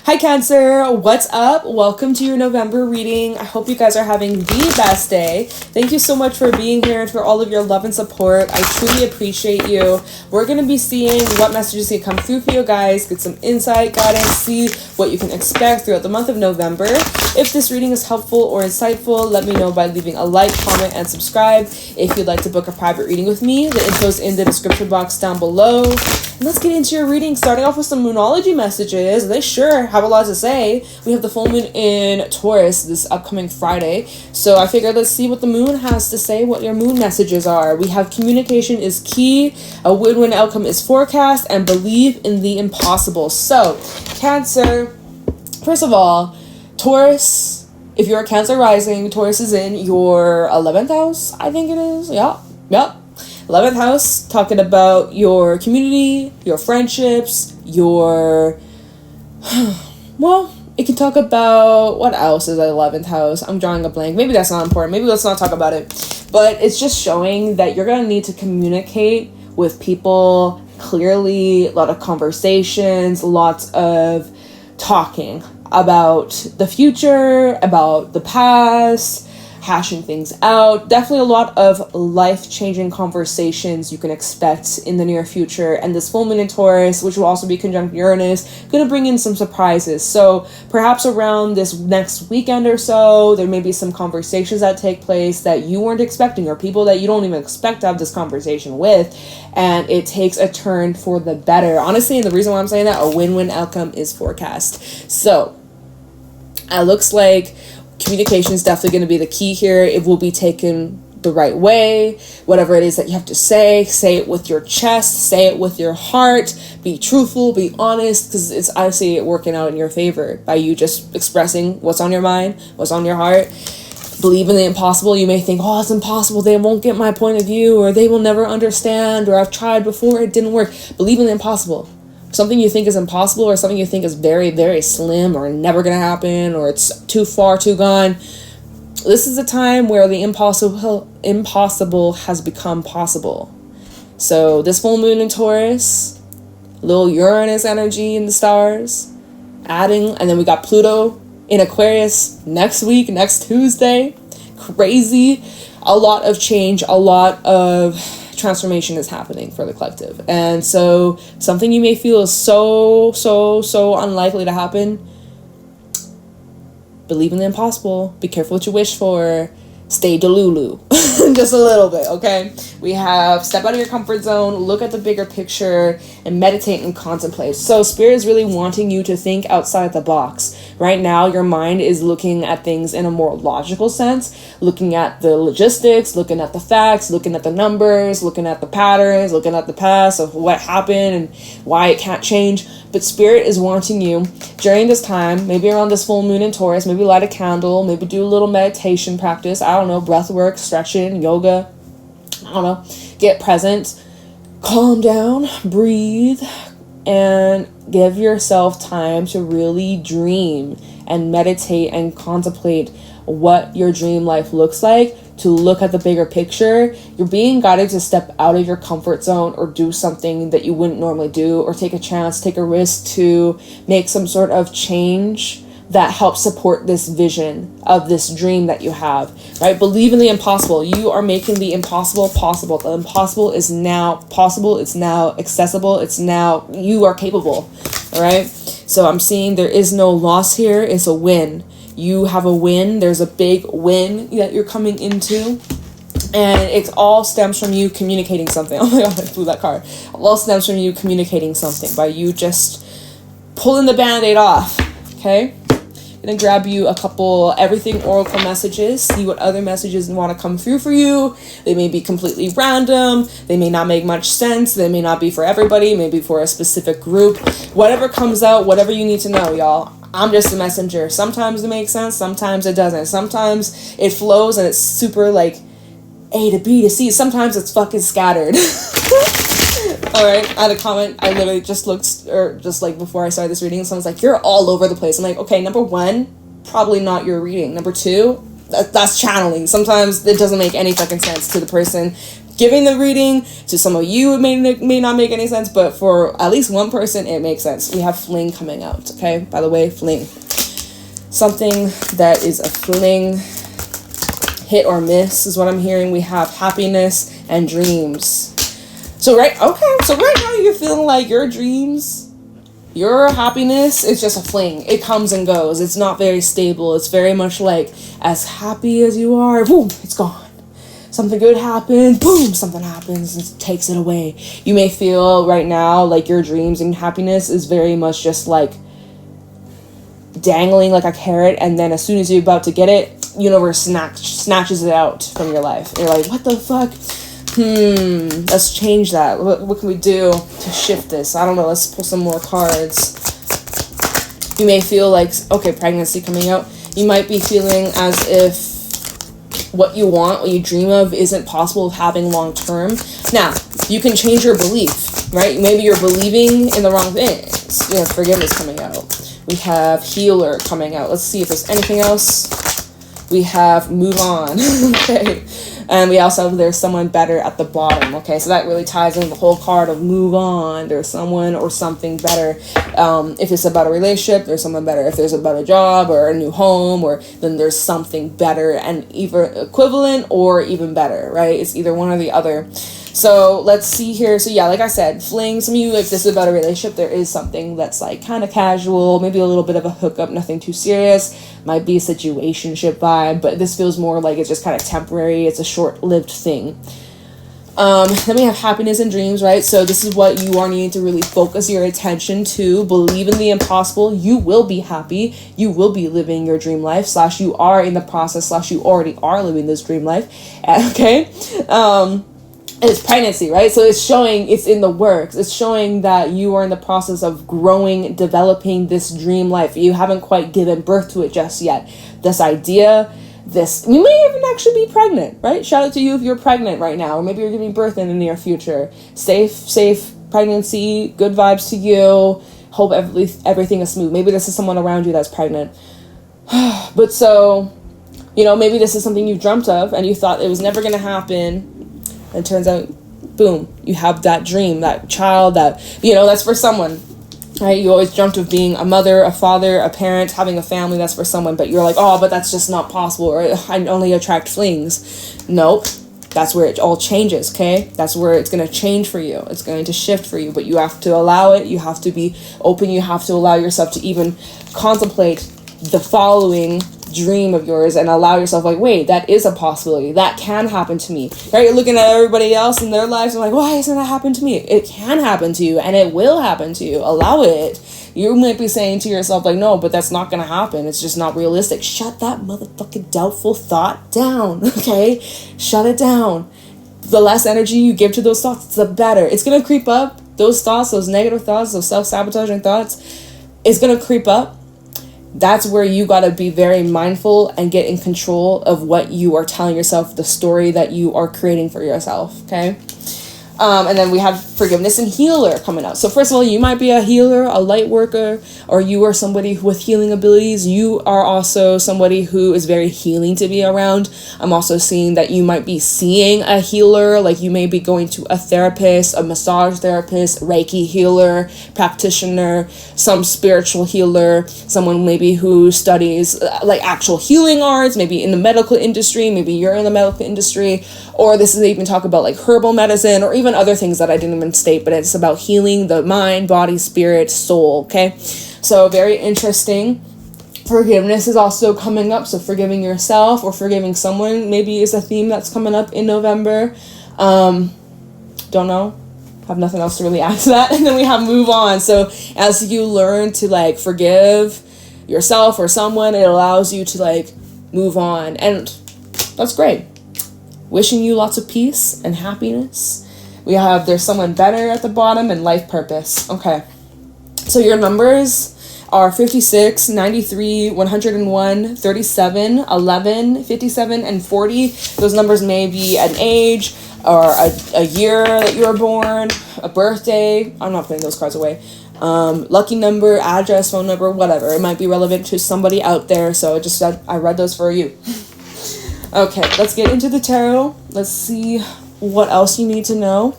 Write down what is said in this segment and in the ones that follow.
Hi Cancer, what's up? Welcome to your November reading. I hope you guys are having the best day. Thank you so much for being here and for all of your love and support. I truly appreciate you. We're going to be seeing what messages can come through for you guys, get some insight, guidance, see what you can expect throughout the month of November. If this reading is helpful or insightful, let me know by leaving a like, comment, and subscribe. If you'd like to book a private reading with me, the info's in the description box down below. And let's get into your reading, starting off with some Moonology messages. They sure have a lot to say. We have the full moon in Taurus this upcoming Friday, so I figured let's see what the moon has to say, what your moon messages are. We have communication is key, a win-win outcome is forecast, and believe in the impossible. So, Cancer, first of all, Taurus, if you're a Cancer rising, Taurus is in your 11th house, I think it is. Yep. 11th house, talking about your community, your friendships, your... well, it can talk about... what else is the 11th house? I'm drawing a blank. Maybe that's not important. Maybe let's not talk about it. But it's just showing that you're going to need to communicate with people clearly, a lot of conversations, lots of talking about the future, about the past, hashing things out. Definitely a lot of life-changing conversations you can expect in the near future. And this full moon in Taurus, which will also be conjunct Uranus, going to bring in some surprises. So perhaps around this next weekend or so, there may be some conversations that take place that you weren't expecting, or people that you don't even expect to have this conversation with. And it takes a turn for the better. Honestly, and the reason why I'm saying that, a win-win outcome is forecast. So it looks like communication is definitely going to be the key here. It will be taken the right way. Whatever it is that you have to say it with your chest, say it with your heart, be truthful, be honest, because it's honestly working out in your favor by you just expressing what's on your mind, what's on your heart. Believe in the impossible. You may think, oh, it's impossible, they won't get my point of view, or they will never understand, or I've tried before, it didn't work. Believe in the impossible. Something you think is impossible, or something you think is very, very slim, or never gonna happen, or it's too far, too gone. This is a time where the impossible has become possible. So this full moon in Taurus, little Uranus energy in the stars, adding, and then we got Pluto in Aquarius next week, next Tuesday. Crazy. A lot of change, a lot of transformation is happening for the collective. And so something you may feel is so unlikely to happen, believe in the impossible. Be careful what you wish for. Stay delulu. Just a little bit, okay? We have step out of your comfort zone, look at the bigger picture, and meditate and contemplate. So Spirit is really wanting you to think outside the box. Right now, your mind is looking at things in a more logical sense, looking at the logistics, looking at the facts, looking at the numbers, looking at the patterns, looking at the past of what happened and why it can't change. But Spirit is wanting you during this time, maybe around this full moon in Taurus, maybe light a candle, maybe do a little meditation practice, I don't know, breath work, stretching, yoga, I don't know, get present, calm down, breathe, and give yourself time to really dream and meditate and contemplate what your dream life looks like, to look at the bigger picture. You're being guided to step out of your comfort zone or do something that you wouldn't normally do, or take a chance, take a risk to make some sort of change that helps support this vision of this dream that you have, right? Believe in the impossible. You are making the impossible possible. The impossible is now possible. It's now accessible. It's now, you are capable, all right? So I'm seeing there is no loss here. It's a win. You have a win. There's a big win that you're coming into. And it all stems from you communicating something. Oh my God, I blew that card. It all stems from you communicating something, by you just pulling the Band-Aid off, okay? I'm going to grab you a couple everything oracle messages, see what other messages want to come through for you. They may be completely random. They may not make much sense. They may not be for everybody, maybe for a specific group. Whatever comes out, whatever you need to know, y'all. I'm just a messenger. Sometimes it makes sense, sometimes it doesn't. Sometimes it flows and it's super like A to B to C. Sometimes it's fucking scattered. Alright, I had a comment. I literally just looked, or just like before I started this reading, someone's like, you're all over the place. I'm like, okay, number one, probably not your reading. Number two, that's channeling. Sometimes it doesn't make any fucking sense to the person giving the reading. To some of you, it may not make any sense, but for at least one person, it makes sense. We have fling coming out, okay? By the way, fling. Something that is a fling, hit or miss is what I'm hearing. We have happiness and dreams. So right now you're feeling like your dreams, your happiness is just a fling. It comes and goes. It's not very stable. It's very much like, as happy as you are, boom, it's gone. Something good happens, boom, something happens and takes it away. You may feel right now like your dreams and happiness is very much just like dangling like a carrot, and then as soon as you're about to get it, universe snatches it out from your life. And you're like, what the fuck? Let's change that. What can we do to shift this? I don't know. Let's pull some more cards. You may feel like, okay, pregnancy coming out. You might be feeling as if what you want, what you dream of, isn't possible of having long term. Now, you can change your belief, right? Maybe you're believing in the wrong things. You have forgiveness coming out. We have healer coming out. Let's see if there's anything else. We have move on. Okay. And we also have there's someone better at the bottom. Okay. So that really ties in the whole card of move on. There's someone or something better. If it's about a relationship, there's someone better. If there's about a job or a new home, or then there's something better and either equivalent or even better, right? It's either one or the other. So let's see here. So yeah, like I said, fling. Some of you, if this is about a relationship, there is something that's like kind of casual, maybe a little bit of a hookup, nothing too serious. Might be a situationship vibe, but this feels more like it's just kind of temporary. It's a short-lived thing. Then we have happiness and dreams, right? So this is what you are needing to really focus your attention to. Believe in the impossible. You will be happy. You will be living your dream life, / you are in the process, / you already are living this dream life. Okay. It's pregnancy, right? So it's showing it's in the works. It's showing that you are in the process of growing, developing this dream life. You haven't quite given birth to it just yet. This idea, you may even actually be pregnant, right? Shout out to you if you're pregnant right now, or maybe you're giving birth in the near future. Safe pregnancy, good vibes to you. Hope everything is smooth. Maybe this is someone around you that's pregnant. But so, maybe this is something you dreamt of and you thought it was never going to happen. And it turns out, boom, you have that dream, that child, that, that's for someone, right? You always dreamt of being a mother, a father, a parent, having a family, that's for someone. But you're like, oh, but that's just not possible, or I only attract flings. Nope. That's where it all changes, okay? That's where it's going to change for you. It's going to shift for you, but you have to allow it. You have to be open. You have to allow yourself to even contemplate the following dream of yours and allow yourself like, wait, that is a possibility. That can happen to me, right? You're looking at everybody else in their lives and like, why isn't that happen to me? It can happen to you and it will happen to you. Allow it. You might be saying to yourself like, no, but that's not going to happen. It's just not realistic. Shut that motherfucking doubtful thought down, okay? Shut it down. The less energy you give to those thoughts, the better. It's going to creep up. Those thoughts, those negative thoughts, those self-sabotaging thoughts, it's going to creep up. That's where you got to be very mindful and get in control of what you are telling yourself, the story that you are creating for yourself, okay? And then we have forgiveness and healer coming out. So first of all, you might be a healer, a light worker, or you are somebody with healing abilities. You are also somebody who is very healing to be around. I'm also seeing that you might be seeing a healer, like you may be going to a therapist, a massage therapist, Reiki healer, practitioner, some spiritual healer, someone maybe who studies like actual healing arts, maybe in the medical industry, maybe you're in the medical industry, or this is even talk about like herbal medicine, or even other things that I didn't even state, but it's about healing the mind, body, spirit, soul, okay? So very interesting. Forgiveness is also coming up, so forgiving yourself or forgiving someone maybe is a theme that's coming up in November. Don't know. Have nothing else to really add to that. And then we have move on. So as you learn to like forgive yourself or someone, it allows you to like move on, and that's great. Wishing you lots of peace and happiness. We have there's someone better at the bottom and life purpose. Okay. So your numbers are 56, 93, 101, 37, 11, 57, and 40. Those numbers may be an age or a year that you were born, a birthday. I'm not putting those cards away. Lucky number, address, phone number, whatever. It might be relevant to somebody out there. So I read those for you. Okay, let's get into the tarot. Let's see what else you need to know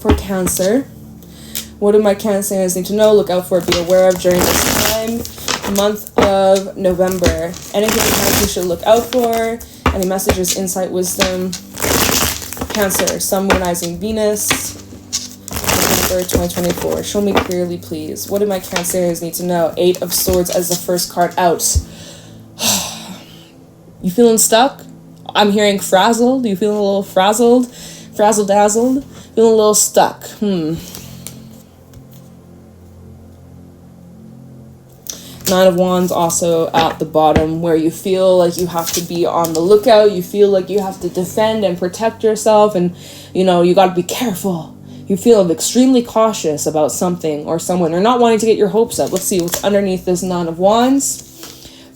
for Cancer. What do my Cancers need to know? Look out for, be aware of during this time, month of November. Anything you should look out for. Any messages, insight, wisdom. Cancer, Sun, Moon, Rising, Venus. November 2024. Show me clearly, please. What do my Cancers need to know? 8 of Swords as the first card out. You feeling stuck? I'm hearing frazzled. You feeling a little frazzled? Frazzle-dazzled? Feeling a little stuck. Nine of Wands also at the bottom, where you feel like you have to be on the lookout. You feel like you have to defend and protect yourself, and you know you got to be careful. You feel extremely cautious about something or someone, or not wanting to get your hopes up. Let's see what's underneath this Nine of Wands.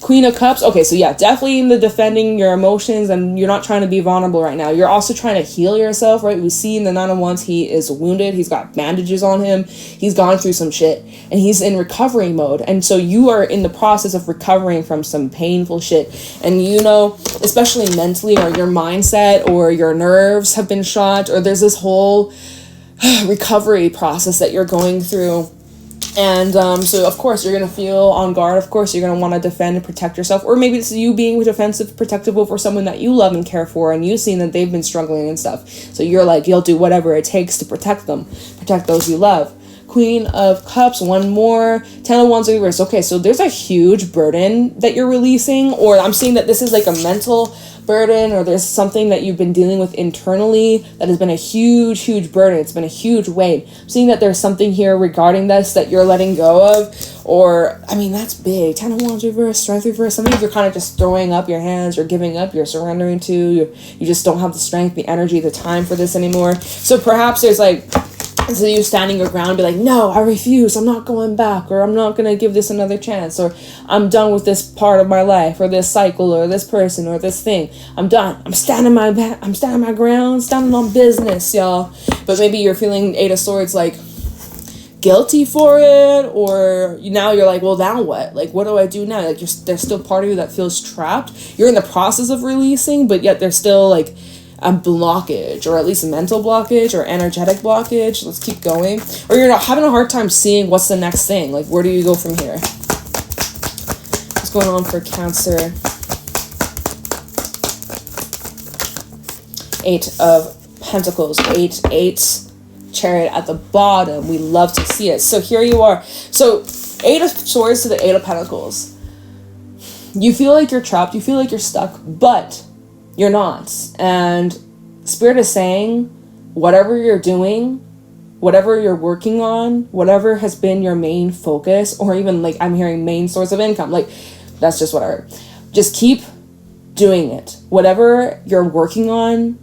Queen of Cups. Okay, so yeah, definitely in the defending your emotions, and you're not trying to be vulnerable right now. You're also trying to heal yourself, right? We see in the Nine of Wands, he is wounded. He's got bandages on him. He's gone through some shit, and he's in recovery mode. And so you are in the process of recovering from some painful shit. And you know, especially mentally, or your mindset or your nerves have been shot, or there's this whole recovery process that you're going through. And so, of course, you're going to feel on guard. Of course, you're going to want to defend and protect yourself. Or maybe it's you being defensive, protective over someone that you love and care for, and you've seen that they've been struggling and stuff. So you're like, you'll do whatever it takes to protect them, protect those you love. Queen of Cups, one more. 10 of Wands reverse. Okay, so there's a huge burden that you're releasing, or I'm seeing that this is like a mental burden, or there's something that you've been dealing with internally that has been a huge burden. It's been a huge weight. I'm seeing that there's something here regarding this that you're letting go of, or I mean, that's big. 10 of Wands reverse, Strength reverse. Sometimes you're kind of just throwing up your hands, you're giving up, you're surrendering to, you just don't have the strength, the energy, the time for this anymore. So perhaps there's like, so you standing your ground and be like, no, I refuse, I'm not going back, or I'm not going to give this another chance, or I'm done with this part of my life, or this cycle, or this person, or this thing. I'm done. I'm standing my ground, standing on business, y'all. But maybe you're feeling 8 of Swords like guilty for it, or now you're like, well, now what? Like, what do I do now? Like, there's still part of you that feels trapped. You're in the process of releasing, but yet there's still like a blockage, or at least a mental blockage or energetic blockage. Let's keep going. Or you're not having a hard time seeing what's the next thing. Like, where do you go from here? What's going on for Cancer? 8 of Pentacles. 8 Chariot at the bottom. We love to see it. So here you are. So 8 of Swords to the 8 of Pentacles. You feel like you're trapped. You feel like you're stuck, but you're not. And Spirit is saying, whatever you're doing, whatever you're working on, whatever has been your main focus, or even like I'm hearing main source of income, like that's just what I heard. Just keep doing it. Whatever you're working on,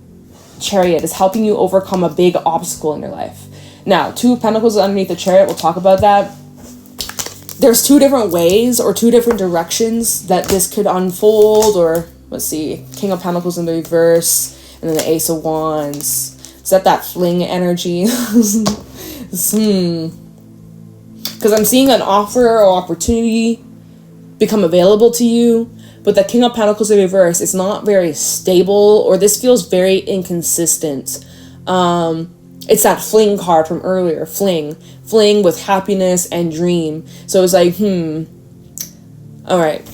Chariot is helping you overcome a big obstacle in your life. Now, 2 of Pentacles is underneath the Chariot. We'll talk about that. There's 2 different ways or 2 different directions that this could unfold, or let's see, King of Pentacles in the reverse, and then the Ace of Wands. Is that fling energy? Because I'm seeing an offer or opportunity become available to you, but the King of Pentacles in reverse is not very stable, or this feels very inconsistent. It's that fling card from earlier, fling with happiness and dream. So it's like, all right.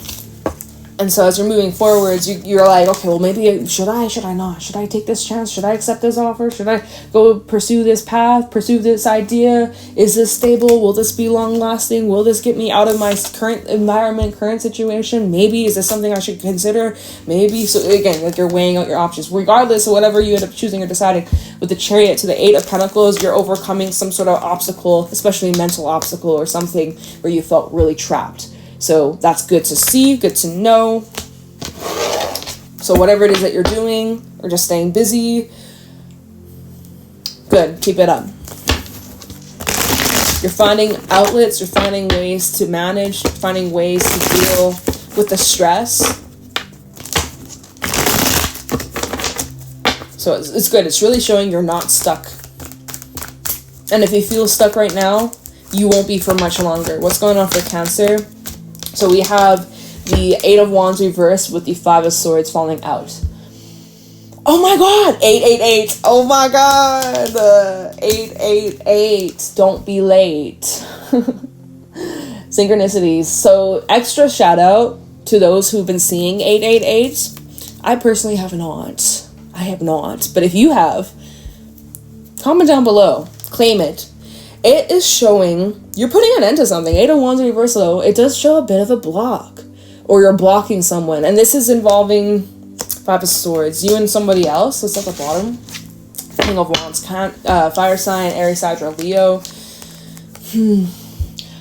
And so as you're moving forwards, you're like, okay, well, maybe should I not? Should I take this chance? Should I accept this offer? Should I go pursue this path, pursue this idea? Is this stable? Will this be long lasting? Will this get me out of my current environment, current situation? Maybe, is this something I should consider? Maybe. So again, like you're weighing out your options. Regardless of whatever you end up choosing or deciding, with the Chariot to the 8 of Pentacles, you're overcoming some sort of obstacle, especially mental obstacle or something where you felt really trapped. So that's good to see, good to know. So whatever it is that you're doing, or just staying busy, good, keep it up. You're finding outlets, you're finding ways to manage, finding ways to deal with the stress. So it's good, it's really showing you're not stuck. And if you feel stuck right now, you won't be for much longer. What's going on for Cancer? So we have the 8 of Wands reversed with the 5 of Swords falling out. Oh my god, 888. Oh my god, 888. Don't be late. Synchronicities. So extra shout out to those who've been seeing 888. I personally have not. I have not. But if you have, comment down below. Claim it. It is showing you're putting an end to something. 8 of Wands in reverse, though. It does show a bit of a block. Or you're blocking someone. And this is involving 5 of Swords. You and somebody else. It's at the bottom. King of Wands. Fire sign, Aries, Sag, or Leo.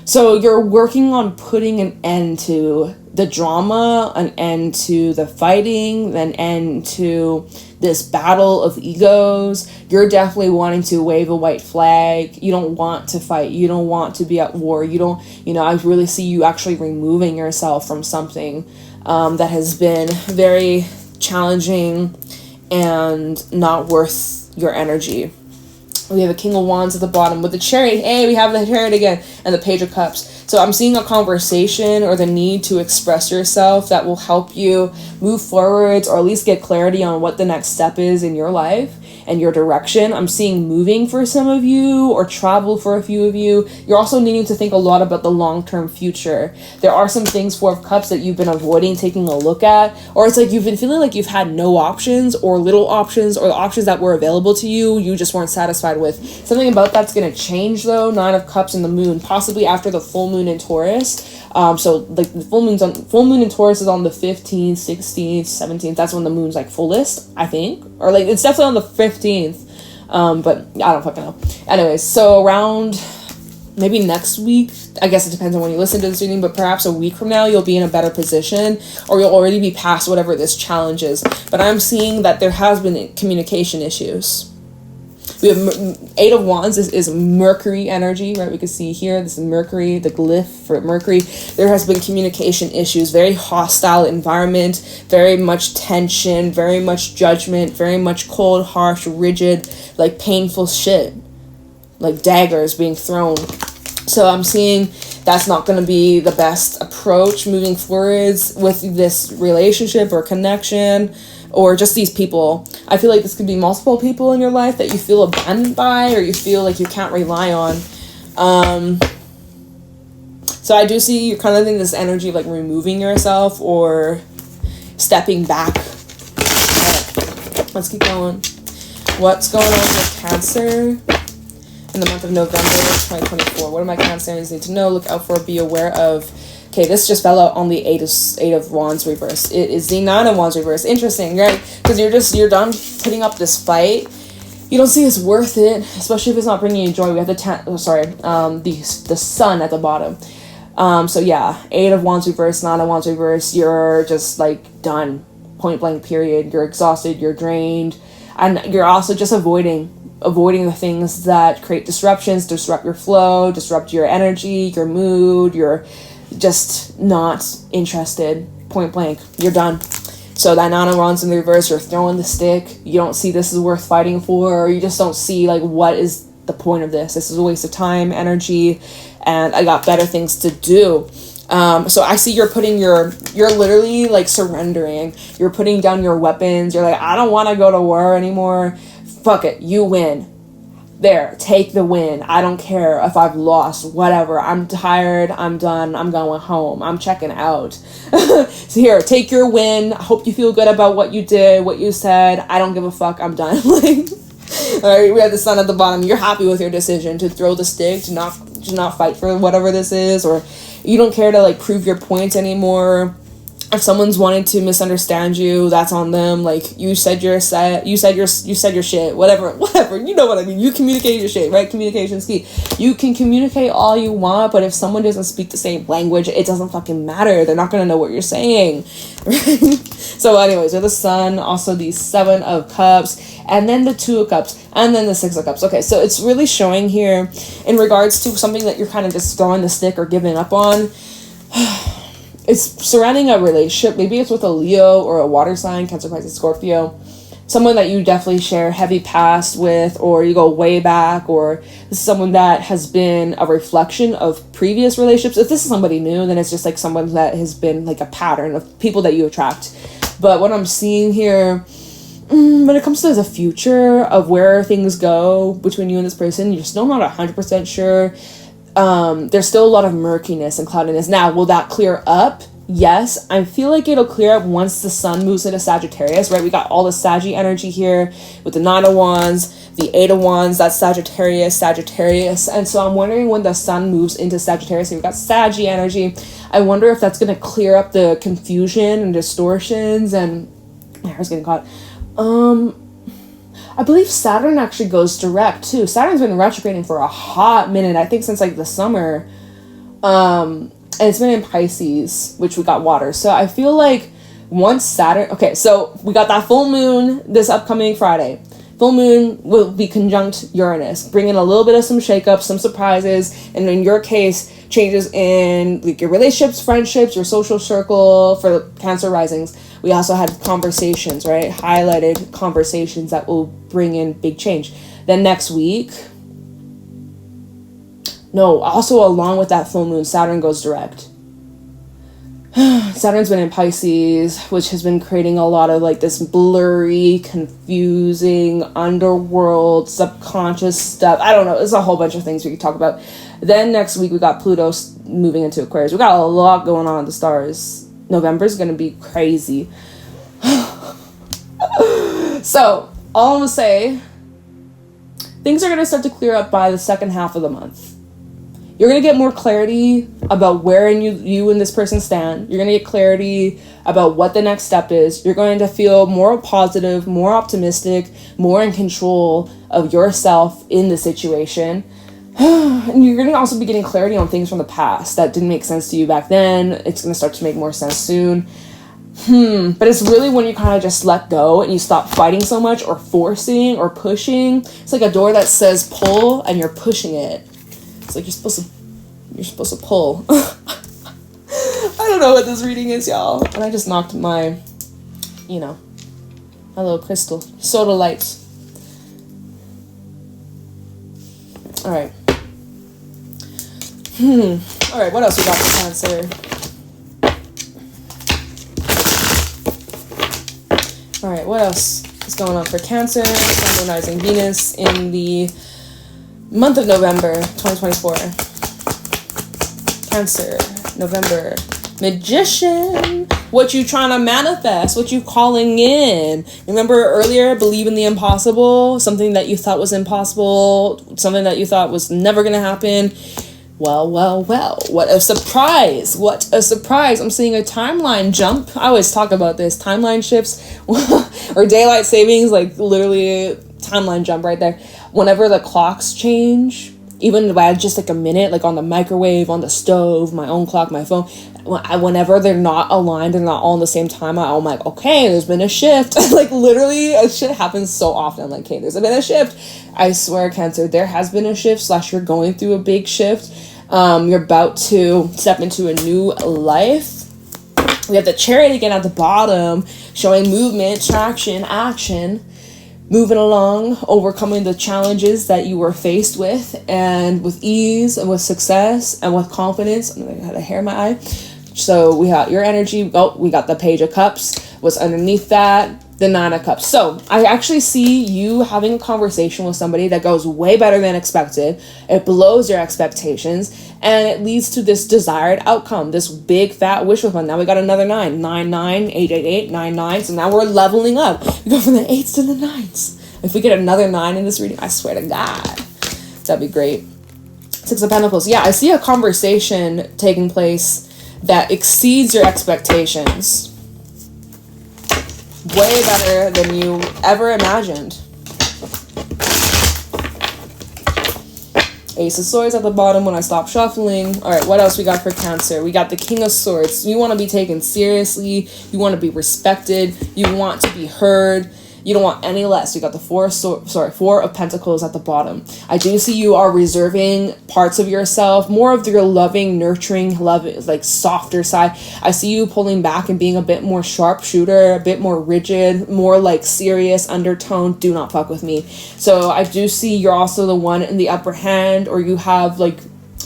So you're working on putting an end to the drama, an end to the fighting, an end to this battle of egos. You're definitely wanting to wave a white flag. You don't want to fight. You don't want to be at war. You don't, I really see you actually removing yourself from something that has been very challenging and not worth your energy. We have a King of Wands at the bottom with the Chariot. Hey, we have the Chariot again. And the Page of Cups. So I'm seeing a conversation or the need to express yourself that will help you move forwards or at least get clarity on what the next step is in your life and your direction. I'm seeing moving for some of you or travel for a few of you. You're also needing to think a lot about the long-term future. There are some things, 4 of Cups, that you've been avoiding taking a look at. Or it's like you've been feeling like you've had no options or little options, or the options that were available to you just weren't satisfied with. Something about that's going to change, though. 9 of Cups and the Moon, possibly after the full moon in Taurus. So like the full moon in Taurus is on the 15th, 16th, 17th. That's when the moon's like fullest, I think, or like it's definitely on the 15th. But I don't fucking know. Anyways, so around maybe next week, I guess it depends on when you listen to this reading, but perhaps a week from now you'll be in a better position, or you'll already be past whatever this challenge is. But I'm seeing that there has been communication issues. We have 8 of Wands is Mercury energy, right? We can see here, this is Mercury, the glyph for Mercury. There has been communication issues, very hostile environment, very much tension, very much judgment, very much cold, harsh, rigid, like painful shit, like daggers being thrown. So I'm seeing that's not going to be the best approach moving forwards with this relationship or connection, or just these people. I feel like this could be multiple people in your life that you feel abandoned by, or you feel like you can't rely on. So I do see you're kind of in this energy of like removing yourself or stepping back. Right, let's keep going. What's going on with Cancer in the month of November 2024? What do my Cancerians need to know, look out for, be aware of? Okay, this just fell out on the 8 of Wands reverse. It is the 9 of Wands reverse. Interesting, right? Because you're done putting up this fight. You don't see it's worth it, especially if it's not bringing you joy. We have the Sun at the bottom. So yeah, 8 of Wands reverse, 9 of Wands reverse. You're just like done, point blank. Period. You're exhausted. You're drained, and you're also just avoiding the things that create disruptions, disrupt your flow, disrupt your energy, your mood. You're just not interested, point blank. You're done. So that 9 of Wands in the reverse, you're throwing the stick. You don't see this is worth fighting for, or you just don't see like what is the point of this. This is a waste of time, energy, and I got better things to do. So I see you're literally like surrendering. You're putting down your weapons. You're like, I don't want to go to war anymore. Fuck it, you win. There, take the win. I don't care if I've lost, whatever. I'm tired. I'm done. I'm going home. I'm checking out. So here, take your win. I hope you feel good about what you did, what you said. I don't give a fuck. I'm done. Like, all right, we have the Sun at the bottom. You're happy with your decision to throw the stick, to not fight for whatever this is, or you don't care to like prove your points anymore. If someone's wanting to misunderstand you, that's on them. Like, you said your shit, whatever, you know what I mean. You communicate your shit, right? Communication's key. You can communicate all you want, but if someone doesn't speak the same language, it doesn't fucking matter. They're not gonna know what you're saying. So anyways, with the Sun, also the 7 of Cups, and then the 2 of Cups, and then the 6 of Cups. Okay, so it's really showing here in regards to something that you're kind of just throwing the stick or giving up on. It's surrounding a relationship. Maybe it's with a Leo or a water sign, Cancer, Pisces, Scorpio. Someone that you definitely share heavy past with, or you go way back, or this is someone that has been a reflection of previous relationships. If this is somebody new, then it's just like someone that has been like a pattern of people that you attract. But what I'm seeing here when it comes to the future of where things go between you and this person, you're still not 100% sure. There's still a lot of murkiness and cloudiness. Now, will that clear up? Yes, I feel like it'll clear up once the sun moves into Sagittarius, right? We got all the Saggy energy here with the 9 of Wands, the 8 of Wands, that's Sagittarius. And so I'm wondering when the sun moves into Sagittarius, so we've got Saggy energy. I wonder if that's going to clear up the confusion and distortions and... my hair's getting caught. I believe Saturn actually goes direct too. Saturn's been retrograding for a hot minute, I think since like the summer. And it's been in Pisces, which we got water. So I feel like once Saturn... okay, so we got that full moon this upcoming Friday. Full moon will be conjunct Uranus, bringing a little bit of some shakeups, some surprises, and in your case, changes in like your relationships, friendships, your social circle for the Cancer risings. We also had conversations, right? Highlighted conversations that will bring in big change. Then next week... no, also along with that full moon, Saturn goes direct. Saturn's been in Pisces, which has been creating a lot of like this blurry, confusing, underworld, subconscious stuff. I don't know. There's a whole bunch of things we could talk about. Then next week, we got Pluto moving into Aquarius. We got a lot going on in the stars. November's going to be crazy. So, all I'm going to say, things are going to start to clear up by the second half of the month. You're going to get more clarity about where you and this person stand. You're going to get clarity about what the next step is. You're going to feel more positive, more optimistic, more in control of yourself in the situation. And you're going to also be getting clarity on things from the past that didn't make sense to you back then. It's going to start to make more sense soon. But it's really when you kind of just let go and you stop fighting so much or forcing or pushing. It's like a door that says pull and you're pushing it. It's like you're supposed to pull. I don't know what this reading is, y'all. And I just knocked my, my little crystal soda lights. All right. All right, what else we got for Cancer? All right, what else is going on for Cancer? Sun, rising, Venus in the month of November 2024. Cancer, November. Magician. What you trying to manifest? What you calling in? Remember earlier, believe in the impossible? Something that you thought was impossible. Something that you thought was never going to happen. Well. What a surprise. What a surprise. I'm seeing a timeline jump. I always talk about this. Timeline shifts or daylight savings, like literally timeline jump right there. Whenever the clocks change, even by just like a minute, like on the microwave, on the stove, my own clock, my phone, whenever they're not aligned, they're not all in the same time, I'm like, okay, there's been a shift. Like literally, shit happens so often. I'm like, okay, there's been a shift. I swear, Cancer, there has been a shift / you're going through a big shift. You're about to step into a new life. We have the Chariot again at the bottom, showing movement, traction, action. Moving along, overcoming the challenges that you were faced with, and with ease and with success and with confidence. I had a hair in my eye. So we got your energy. Oh, we got the Page of Cups. What's underneath that? The Nine of Cups. So I actually see you having a conversation with somebody that goes way better than expected. It blows your expectations, and it leads to this desired outcome, this big fat wish fulfillment. Now we got another 9, 9, 9, 8, 8, 8, 9, 9. So now we're leveling up. We go from the 8s to the 9s. If we get another 9 in this reading, I swear to God, that'd be great. 6 of Pentacles. Yeah, I see a conversation taking place that exceeds your expectations. Way better than you ever imagined. Ace of Swords at the bottom when I stop shuffling. All right, what else we got for Cancer? We got the King of Swords. You want to be taken seriously. You want to be respected. You want to be heard. You don't want any less. You got the Four of Pentacles at the bottom. I do see you are reserving parts of yourself, more of your loving, nurturing, like softer side. I see you pulling back and being a bit more sharpshooter, a bit more rigid, more like serious undertone. Do not fuck with me. So I do see you're also the one in the upper hand, or you have like,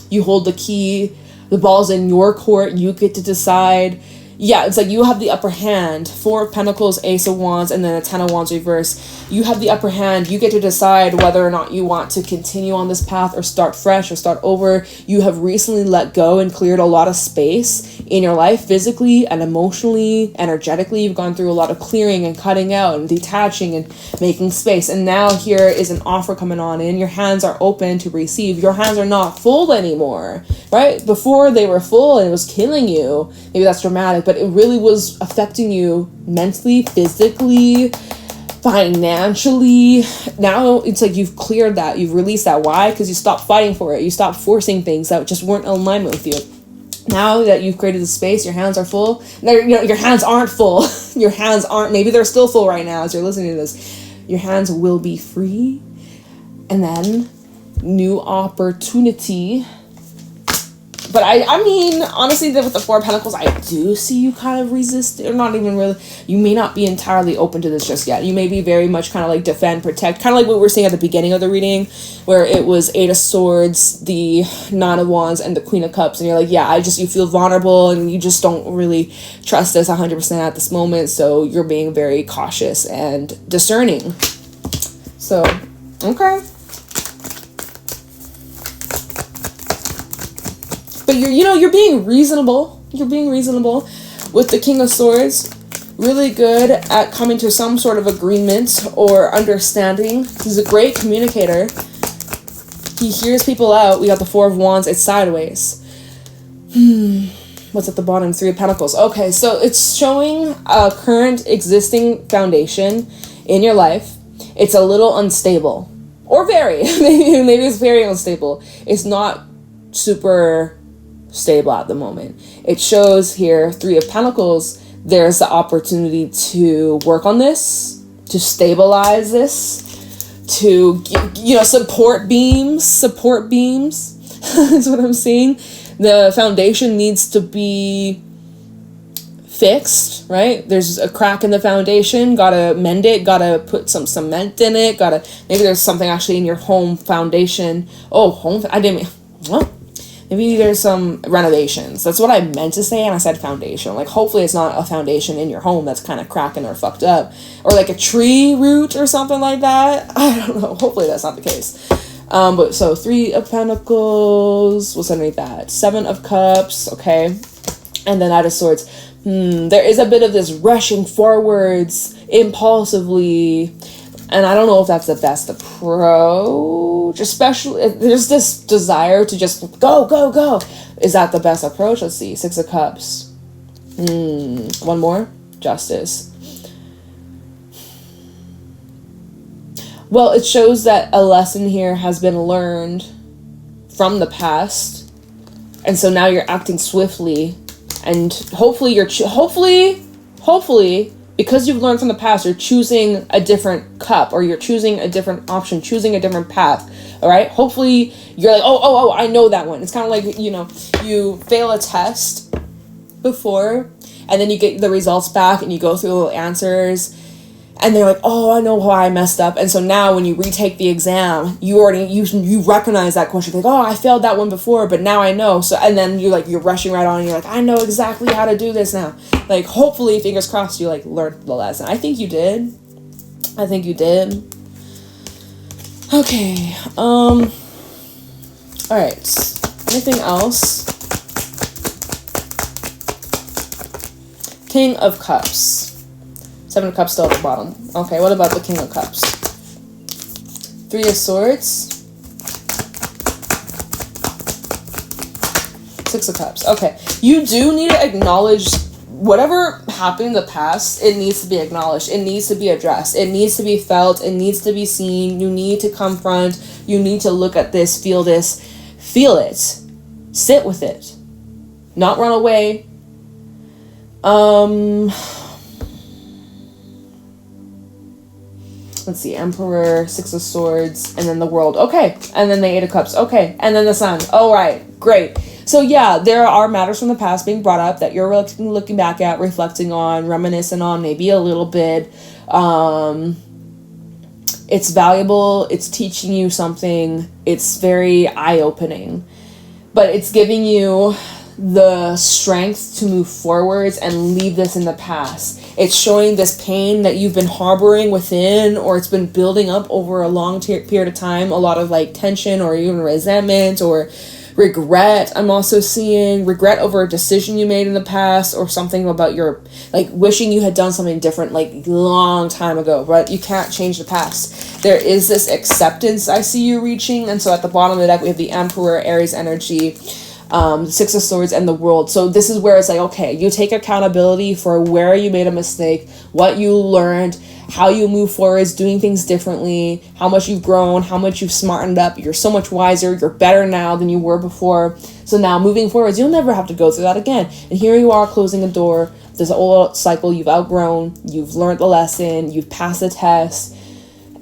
you hold the key. The ball's in your court. You get to decide. yeah, it's like you have the upper hand. Four of Pentacles, Ace of Wands, and then a Ten of Wands reverse. You have the upper hand. You get to decide whether or not you want to continue on this path or start fresh or start over. You have recently let go and cleared a lot of space in your life, physically and emotionally, energetically. You've gone through a lot of clearing and cutting out and detaching and making space. And now here is an offer coming on in. Your hands are open to receive. Your hands are not full anymore, right? Before they were full and it was killing you. Maybe that's dramatic, but it really was affecting you mentally, physically, financially. Now it's like you've cleared that, you've released that. Why? Because you stopped fighting for it. You stopped forcing things that just weren't in alignment with you. Now that you've created the space, your hands are full. Your hands aren't full. Your hands aren't, maybe they're still full right now as you're listening to this. Your hands will be free. And then new opportunity. But I mean, honestly, with the Four of Pentacles, I do see you kind of resist, or not even really, you may not be entirely open to this just yet. You may be very much kind of like defend, protect, kind of like what we were seeing at the beginning of the reading, where it was Eight of Swords, the Nine of Wands, and the Queen of Cups. And you're like, yeah, you feel vulnerable and you just don't really trust this 100% at this moment. So you're being very cautious and discerning. So, okay. But you're being reasonable. You're being reasonable with the King of Swords. Really good at coming to some sort of agreement or understanding. He's a great communicator. He hears people out. We got the Four of Wands. It's sideways. What's at the bottom? Three of Pentacles. Okay, so it's showing a current existing foundation in your life. It's a little unstable. Or very. Maybe it's very unstable. It's not super stable at the moment. It shows here, Three of Pentacles, there's the opportunity to work on this, to stabilize this, to, support beams is what I'm seeing. The foundation needs to be fixed, right? There's a crack in the foundation, gotta mend it, gotta put some cement in it, maybe there's something actually in your home foundation. Maybe there's some renovations. That's what I meant to say, and I said foundation. Like, hopefully it's not a foundation in your home that's kind of cracking or fucked up. Or like a tree root or something like that. I don't know. Hopefully that's not the case. But so Three of Pentacles. What's underneath that? Seven of Cups. Okay. And then Knight of Swords. There is a bit of this rushing forwards impulsively. And I don't know if that's the best approach, especially if there's this desire to just go. Is that the best approach? Let's see. Six of Cups. One more. Justice. Well, it shows that a lesson here has been learned from the past. And so now you're acting swiftly. And hopefully because you've learned from the past, you're choosing a different cup, or you're choosing a different option, choosing a different path. All right. Hopefully you're like, oh, I know that one. It's kind of like, you fail a test before, and then you get the results back and you go through the little answers, and they're like, oh, I know why I messed up. And so now when you retake the exam, you recognize that question. Like, oh, I failed that one before, but now I know. So, and then you're rushing right on, and you're like, I know exactly how to do this now. Like, hopefully, fingers crossed, you learned the lesson. I think you did. Okay. All right. Anything else? King of Cups. Seven of Cups still at the bottom. Okay, what about the King of Cups? Three of Swords. Six of Cups. Okay, you do need to acknowledge whatever happened in the past. It needs to be acknowledged. It needs to be addressed. It needs to be felt. It needs to be seen. You need to confront. You need to look at this, feel it, sit with it, not run away. Let's see, Emperor, Six of Swords, and then the World. Okay, and then the Eight of Cups. Okay, and then the Sun. All right, great. So yeah, there are matters from the past being brought up that you're looking back at, reflecting on, reminiscing on, maybe a little bit. It's valuable. It's teaching you something. It's very eye-opening. But it's giving you the strength to move forwards and leave this in the past. It's showing this pain that you've been harboring within, or it's been building up over a long period of time, a lot of like tension or even resentment or regret. I'm also seeing regret over a decision you made in the past, or something about your, like, wishing you had done something different like long time ago, but you can't change the past. There is this acceptance I see you reaching, and so at the bottom of the deck we have the Emperor, Aries energy, Six of Swords, and the World. So this is where it's like, okay, you take accountability for where you made a mistake, what you learned, how you move forward, doing things differently, how much you've grown, how much you've smartened up. You're so much wiser. You're better now than you were before. So now moving forward, you'll never have to go through that again. And here you are closing a door. This old cycle you've outgrown. You've learned the lesson. You've passed the test.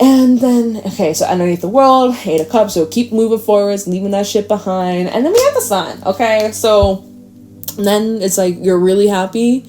And then, okay, so underneath the World, 8 of Cups, so keep moving forwards, leaving that shit behind. And then we have the Sun, okay? So then it's like you're really happy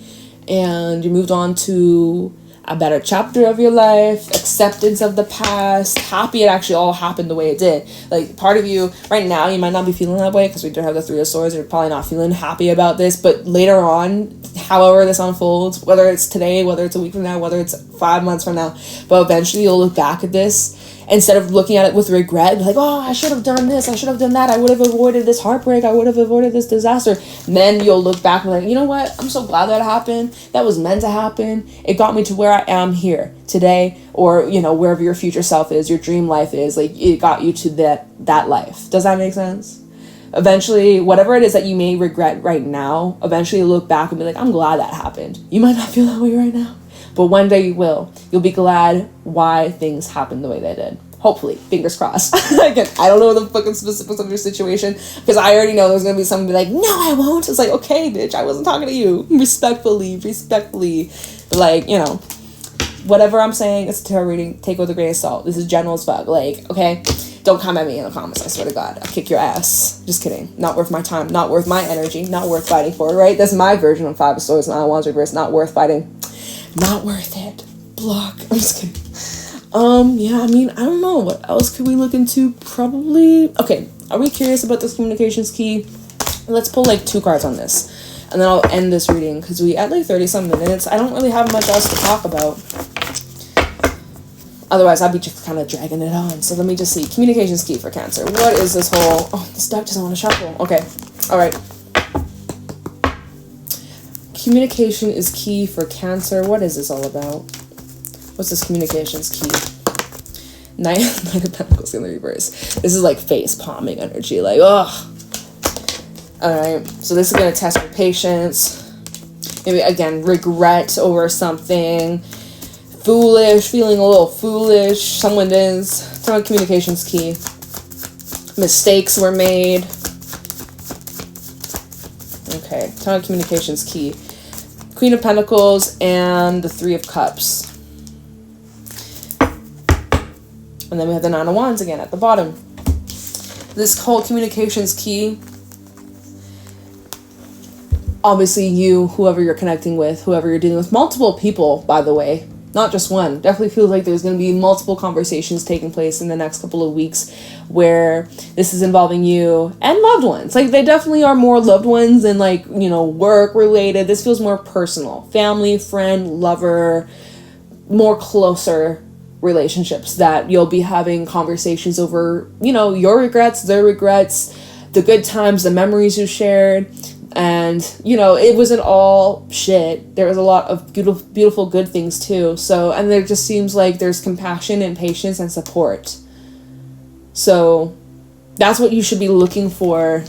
and you moved on to a better chapter of your life, acceptance of the past, happy it actually all happened the way it did. Like, part of you, right now, you might not be feeling that way because we do have the Three of Swords. You're probably not feeling happy about this, but later on, however this unfolds, whether it's today, whether it's a week from now, whether it's 5 months from now, but eventually you'll look back at this, instead of looking at it with regret, like, oh, I should have done this, I should have done that, I would have avoided this heartbreak, I would have avoided this disaster. And then you'll look back and be like, you know what, I'm so glad that happened. That was meant to happen. It got me to where I am here today, or, you know, wherever your future self is, your dream life is, like, it got you to that life. Does that make sense? Eventually, whatever it is that you may regret right now, eventually you'll look back and be like, I'm glad that happened. You might not feel that way right now, but one day you will. You'll be glad why things happened the way they did. Hopefully. Fingers crossed. Again, I don't know the fucking specifics of your situation, because I already know there's going to be someone be like, no, I won't. It's like, okay, bitch, I wasn't talking to you. Respectfully. But, like, you know, whatever I'm saying, it's a tarot reading. Take it with a grain of salt. This is general as fuck. Like, okay? Don't come at me in the comments, I swear to God. I'll kick your ass. Just kidding. Not worth my time. Not worth my energy. Not worth fighting for, right? That's my version of Five of Swords, Nine of Wands reverse. Not worth fighting. Not worth it. Block. I'm just kidding. Yeah, I mean, I don't know. What else could we look into? Probably. Okay, are we curious about this communications key? Let's pull like 2 cards on this. And then I'll end this reading, because we at like 30-some minutes. I don't really have much else to talk about. Otherwise, I'd be just kind of dragging it on. So let me just see. Communications key for Cancer. What is this whole... Oh, this deck doesn't want to shuffle. Okay. All right. Communication is key for Cancer. What is this all about? What's this communications key? Knight of Pentacles in the reverse. This is like face palming energy. Like, ugh. All right. So this is going to test your patience. Maybe, again, regret over something. Foolish, feeling a little foolish. Someone is. Ton of communications key. Mistakes were made. Okay, ton of communications key. Queen of Pentacles and the Three of Cups. And then we have the Nine of Wands again at the bottom. This whole communications key, obviously you, whoever you're connecting with, whoever you're dealing with, multiple people, by the way, not just one. Definitely feels like there's going to be multiple conversations taking place in the next couple of weeks where this is involving you and loved ones. Like, they definitely are more loved ones than, like, you know, work related. This feels more personal. Family, friend, lover, more closer relationships that you'll be having conversations over, you know, your regrets, their regrets, the good times, the memories you shared. And, you know, it wasn't all shit. There was a lot of beautiful, beautiful good things too. So, and there just seems like there's compassion and patience and support. So that's what you should be looking for.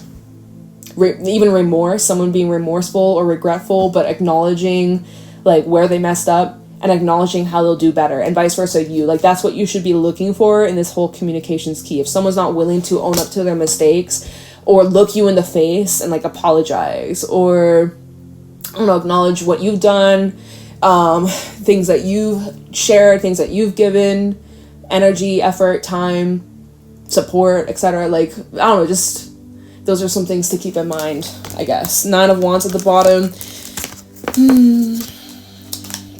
Even remorse, someone being remorseful or regretful, but acknowledging like where they messed up and acknowledging how they'll do better, and vice versa you. Like, that's what you should be looking for in this whole communications key. If someone's not willing to own up to their mistakes, or look you in the face and like apologize, or I don't know, acknowledge what you've done, things that you've shared, things that you've given, energy, effort, time, support, etc. Like, I don't know, just those are some things to keep in mind, I guess. Nine of Wands at the bottom.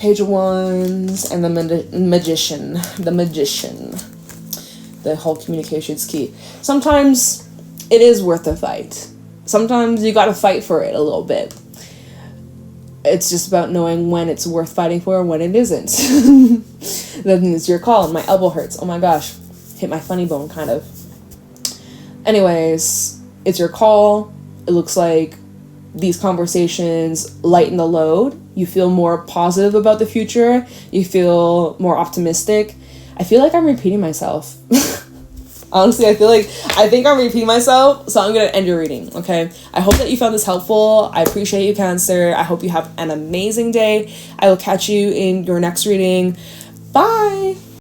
Page of Wands and the Magician. The whole communications key. Sometimes it is worth a fight. sometimes you gotta fight for it a little bit. It's just about knowing when it's worth fighting for and when it isn't. Then it's your call. And my elbow hurts. Oh my gosh. Hit my funny bone, kind of. Anyways, it's your call. It looks like these conversations lighten the load. You feel more positive about the future. You feel more optimistic. I feel like I'm repeating myself. Honestly, I think I'm repeating myself, so I'm going to end your reading, okay? I hope that you found this helpful. I appreciate you, Cancer. I hope you have an amazing day. I will catch you in your next reading. Bye!